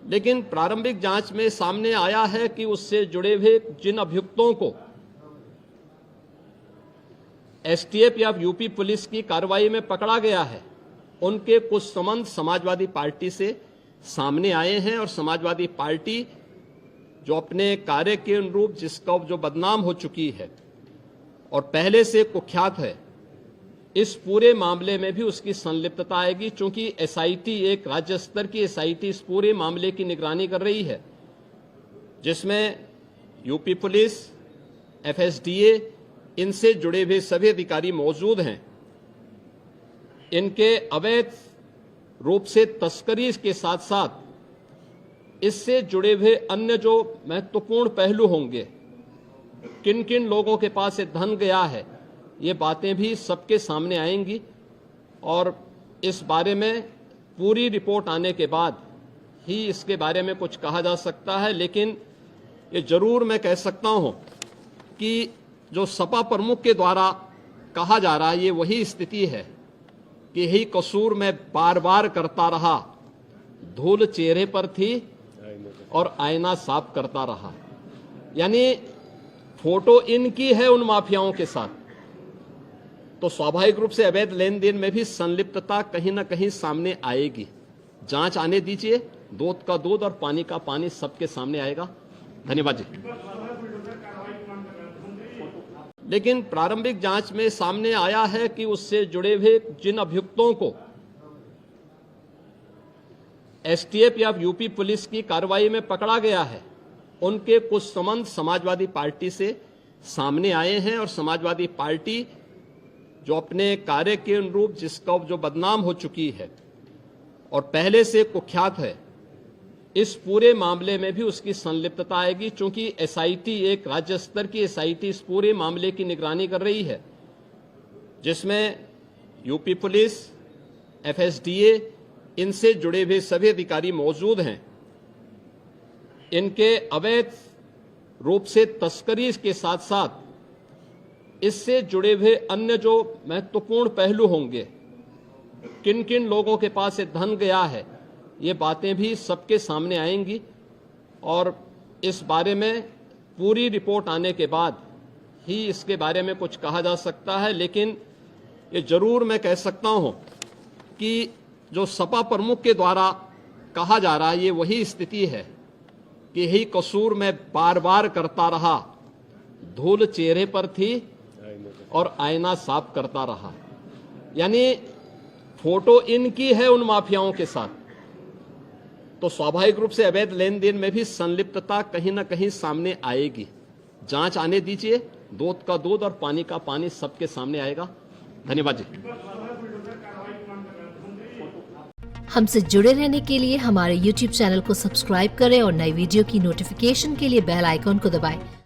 लेकिन प्रारंभिक जांच में सामने आया है कि उससे जुड़े हुए जिन अभियुक्तों को एसटीएफ या यूपी पुलिस की कार्रवाई में पकड़ा गया है, उनके कुछ संबंध समाजवादी पार्टी से सामने आए हैं और समाजवादी पार्टी जो अपने कार्य के अनुरूप जिसका जो बदनाम हो चुकी है और पहले से कुख्यात है, इस पूरे मामले में भी उसकी संलिप्तता आएगी। चूंकि एसआईटी, एक राज्य स्तर की एसआईटी इस पूरे मामले की निगरानी कर रही है, जिसमें यूपी पुलिस, एफएसडीए, इनसे जुड़े हुए सभी अधिकारी मौजूद हैं। इनके अवैध रूप से तस्करी के साथ साथ इससे जुड़े हुए अन्य जो महत्वपूर्ण पहलू होंगे, किन किन लोगों के पास ये धन गया है, ये बातें भी सबके सामने आएंगी और इस बारे में पूरी रिपोर्ट आने के बाद ही इसके बारे में कुछ कहा जा सकता है। लेकिन ये जरूर मैं कह सकता हूं कि जो सपा प्रमुख के द्वारा कहा जा रहा है, ये वही स्थिति है कि यही कसूर मैं बार बार करता रहा, धूल चेहरे पर थी और आईना साफ करता रहा। यानी फोटो इनकी है उन माफियाओं के साथ, तो स्वाभाविक रूप से अवैध लेन देन में भी संलिप्तता कहीं ना कहीं सामने आएगी। जांच आने दीजिए, दूध का दूध और पानी का पानी सबके सामने आएगा। धन्यवाद जी। लेकिन प्रारंभिक जांच में सामने आया है कि उससे जुड़े हुए जिन अभियुक्तों को एसटीएफ या यूपी पुलिस की कार्रवाई में पकड़ा गया है, उनके कुछ संबंध समाजवादी पार्टी से सामने आए हैं और समाजवादी पार्टी जो अपने कार्य के अनुरूप जिसका जो बदनाम हो चुकी है और पहले से कुख्यात है, इस पूरे मामले में भी उसकी संलिप्तता आएगी। चूंकि एसआईटी, एक राज्य स्तर की एसआईटी इस पूरे मामले की निगरानी कर रही है, जिसमें यूपी पुलिस, एफएसडीए, इनसे जुड़े हुए सभी अधिकारी मौजूद हैं। इनके अवैध रूप से तस्करी के साथ साथ इससे जुड़े हुए अन्य जो महत्वपूर्ण पहलू होंगे, किन किन लोगों के पास ये धन गया है, ये बातें भी सबके सामने आएंगी और इस बारे में पूरी रिपोर्ट आने के बाद ही इसके बारे में कुछ कहा जा सकता है। लेकिन ये जरूर मैं कह सकता हूं कि जो सपा प्रमुख के द्वारा कहा जा रहा है, ये वही स्थिति है कि यही कसूर मैं बार बार करता रहा, धूल चेहरे पर थी और आईना साफ करता रहा। यानी फोटो इनकी है उन माफियाओं के साथ, तो स्वाभाविक रूप से अवैध लेन देन में भी संलिप्तता कहीं ना कहीं सामने आएगी। जांच आने दीजिए, दूध का दूध और पानी का पानी सबके सामने आएगा। धन्यवाद जी। हमसे जुड़े रहने के लिए हमारे YouTube चैनल को सब्सक्राइब करें और नई वीडियो की नोटिफिकेशन के लिए बेल आइकॉन को दबाएं।